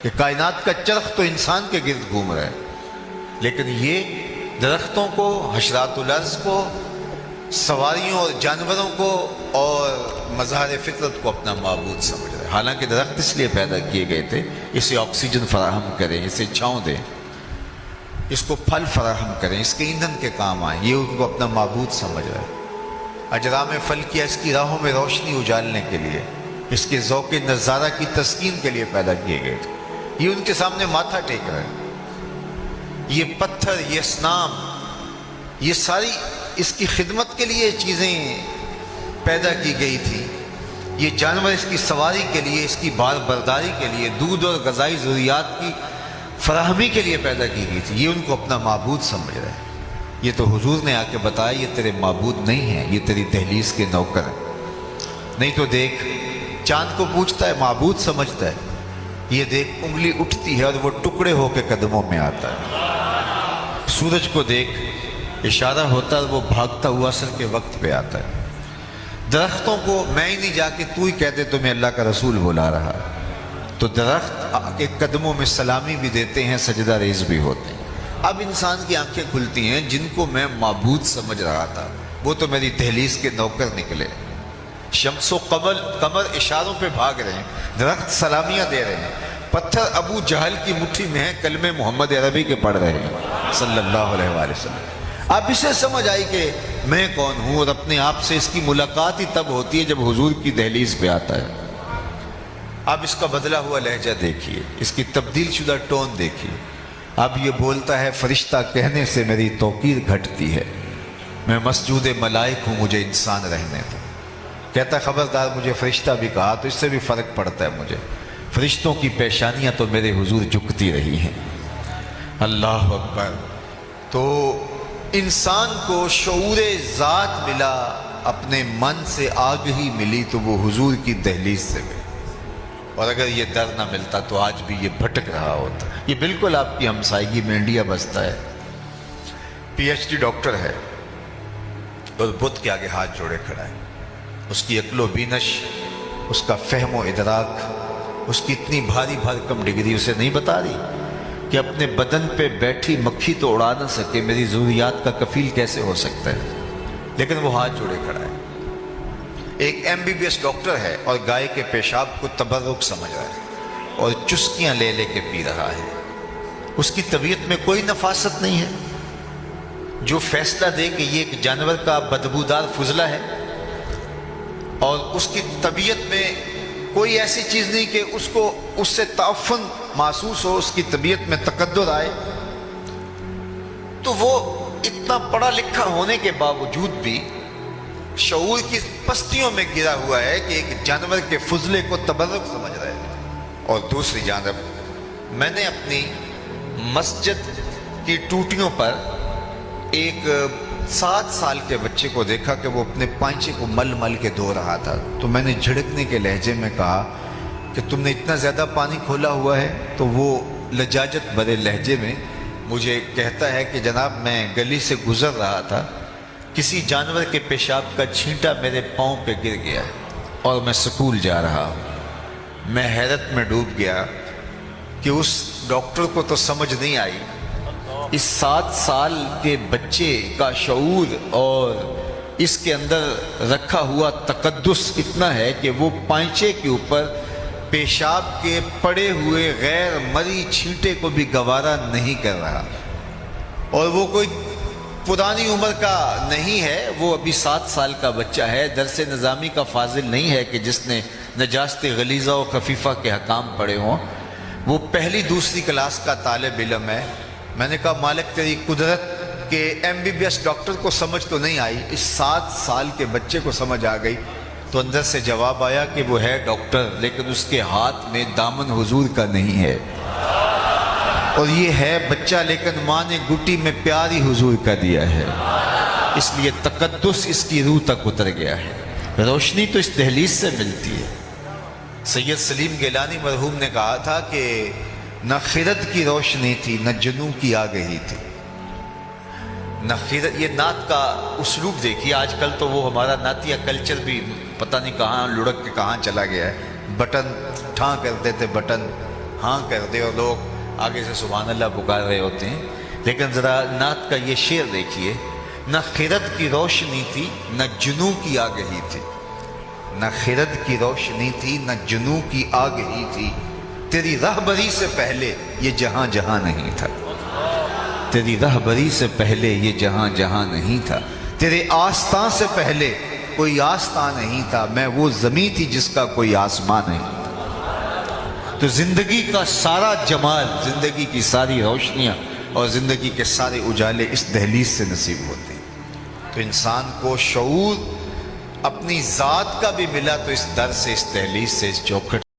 کہ کائنات کا چرخ تو انسان کے گرد گھوم رہا ہے، لیکن یہ درختوں کو، حشرات الارض کو، سواریوں اور جانوروں کو اور مظاہر فطرت کو اپنا معبود سمجھ رہا ہے۔ حالانکہ درخت اس لیے پیدا کیے گئے تھے اسے آکسیجن فراہم کریں، اسے چھاؤں دیں، اس کو پھل فراہم کریں، اس کے ایندھن کے کام آئیں، یہ ان کو اپنا معبود سمجھ رہا ہے۔ اجرام فلکیہ اس کی راہوں میں روشنی اجالنے کے لیے، اس کے ذوق نظارہ کی تسکین کے لیے پیدا کیے گئے تھے۔ یہ ان کے سامنے ماتھا ٹیک رہے ہیں۔ یہ پتھر، یہ اصنام، یہ ساری اس کی خدمت کے لیے چیزیں پیدا کی گئی تھی۔ یہ جانور اس کی سواری کے لیے، اس کی بار برداری کے لیے، دودھ اور غذائی ضروریات کی فراہمی کے لیے پیدا کی گئی تھی۔ یہ ان کو اپنا معبود سمجھ رہے ہیں۔ یہ تو حضور نے آ کے بتایا یہ تیرے معبود نہیں ہیں، یہ تیری دہلیز کے نوکر ہیں۔ نہیں تو دیکھ، چاند کو پوچھتا ہے، معبود سمجھتا ہے، یہ دیکھ انگلی اٹھتی ہے اور وہ ٹکڑے ہو کے قدموں میں آتا ہے۔ سورج کو دیکھ، اشارہ ہوتا ہے، وہ بھاگتا ہوا عصر کے وقت پہ آتا ہے۔ درختوں کو میں ہی نہیں جا کے تو ہی کہتے تمہیں اللہ کا رسول بلا رہا ہے، تو درخت کے قدموں میں سلامی بھی دیتے ہیں، سجدہ ریز بھی ہوتے ہیں۔ اب انسان کی آنکھیں کھلتی ہیں، جن کو میں معبود سمجھ رہا تھا وہ تو میری دہلیز کے نوکر نکلے۔ شمس و قمر اشاروں پہ بھاگ رہے ہیں، درخت سلامیاں دے رہے ہیں، پتھر ابو جہل کی مٹھی میں ہیں، کلمے محمد عربی کے پڑھ رہے ہیں صلی اللہ علیہ وآلہ وسلم۔ اب اسے سمجھ آئی کہ میں کون ہوں، اور اپنے آپ سے اس کی ملاقات ہی تب ہوتی ہے جب حضور کی دہلیز پہ آتا ہے۔ اب اس کا بدلا ہوا لہجہ دیکھیے، اس کی تبدیل شدہ ٹون دیکھیے۔ اب یہ بولتا ہے، فرشتہ کہنے سے میری توقیر گھٹتی ہے، میں مسجود ملائک ہوں، مجھے انسان رہنے دو۔ کہتا ہے خبردار، مجھے فرشتہ بھی کہا تو اس سے بھی فرق پڑتا ہے مجھے، فرشتوں کی پیشانیاں تو میرے حضور جھکتی رہی ہیں۔ اللہ اکبر۔ تو انسان کو شعور ذات ملا، اپنے من سے آگہی ملی تو وہ حضور کی دہلیز سے ملی، اور اگر یہ در نہ ملتا تو آج بھی یہ بھٹک رہا ہوتا۔ یہ بالکل آپ کی ہمسائیگی میں انڈیا بستا ہے، پی ایچ ڈی ڈاکٹر ہے اور بت کے آگے ہاتھ جوڑے کھڑا ہے۔ اس کی عقل و بینش، اس کا فہم و ادراک، اس کی اتنی بھاری بھرکم ڈگری اسے نہیں بتا رہی کہ اپنے بدن پہ بیٹھی مکھی تو اڑا نہ سکے، میری ضروریات کا کفیل کیسے ہو سکتا ہے؟ لیکن وہ ہاتھ جوڑے کھڑا ہے۔ ایک M B B S doctor ہے اور گائے کے پیشاب کو تبرک سمجھ رہا ہے اور چسکیاں لے لے کے پی رہا ہے۔ اس کی طبیعت میں کوئی نفاست نہیں ہے جو فیصلہ دے کہ یہ ایک جانور کا بدبودار فضلہ ہے، اور اس کی طبیعت میں کوئی ایسی چیز نہیں کہ اس کو اس سے تعفن محسوس ہو، اس کی طبیعت میں تقدر آئے۔ تو وہ اتنا پڑھا لکھا ہونے کے باوجود بھی شعور کی پستیوں میں گرا ہوا ہے کہ ایک جانور کے فضلے کو تبرک سمجھ رہا ہے۔ اور دوسری جانب میں نے اپنی مسجد کی ٹوٹیوں پر ایک 7 سال کے بچے کو دیکھا کہ وہ اپنے پائنچے کو مل مل کے دھو رہا تھا، تو میں نے جھڑکنے کے لہجے میں کہا کہ تم نے اتنا زیادہ پانی کھولا ہوا ہے؟ تو وہ لجاجت بھرے لہجے میں مجھے کہتا ہے کہ جناب میں گلی سے گزر رہا تھا، کسی جانور کے پیشاب کا چھینٹا میرے پاؤں پہ گر گیا ہے اور میں سکول جا رہا ہوں۔ میں حیرت میں ڈوب گیا کہ اس ڈاکٹر کو تو سمجھ نہیں آئی اس 7 سال کے بچے کا شعور، اور اس کے اندر رکھا ہوا تقدس اتنا ہے کہ وہ پائنچے کے اوپر پیشاب کے پڑے ہوئے غیر مری چھینٹے کو بھی گوارا نہیں کر رہا۔ اور وہ کوئی پرانی عمر کا نہیں ہے، وہ ابھی 7 سال کا بچہ ہے، درس نظامی کا فاضل نہیں ہے کہ جس نے نجاست غلیظہ و خفیفہ کے حکام پڑھے ہوں، وہ پہلی دوسری کلاس کا طالب علم ہے۔ میں نے کہا مالک تیری قدرت کہ M B B S doctor کو سمجھ تو نہیں آئی، اس 7 سال کے بچے کو سمجھ آ گئی۔ تو اندر سے جواب آیا کہ وہ ہے ڈاکٹر، لیکن اس کے ہاتھ میں دامن حضور کا نہیں ہے، اور یہ ہے بچہ لیکن ماں نے گٹی میں پیاری حضور کا دیا ہے، اس لیے تقدس اس کی روح تک اتر گیا ہے۔ روشنی تو اس دہلیز سے ملتی ہے۔ سید سلیم گیلانی مرحوم نے کہا تھا کہ نہ خرد کی روشنی تھی، نہ جنوں کی آگہی تھی، نہ خرد۔ یہ نعت کا اسلوب دیکھیے، آج کل تو وہ ہمارا نعتیہ کلچر بھی پتہ نہیں کہاں لڑک کے کہاں چلا گیا ہے۔ بٹن ٹھاں کرتے تھے، بٹن ہاں کر دے اور لوگ آگے سے سبحان اللہ پکار رہے ہوتے ہیں. لیکن ذرا نعت کا یہ شعر دیکھیے. نہ خرد کی روشنی تھی نہ جنوں کی آگہی تھی. نہ خرد کی روشنی تھی نہ جنوں کی آگہی تھی. تیری رہبری سے پہلے یہ جہاں جہاں نہیں تھا. تیری رہبری سے پہلے یہ جہاں جہاں نہیں تھا. تیرے آستاں سے پہلے کوئی آستاں نہیں تھا. میں وہ زمین تھی جس کا کوئی آسمان نہیں تھا. تو زندگی کا سارا جمال، زندگی کی ساری روشنیاں اور زندگی کے سارے اجالے اس دہلیز سے نصیب ہوتے ہیں. تو انسان کو شعور اپنی ذات کا بھی ملا تو اس در سے، اس دہلیز سے، اس چوکھٹ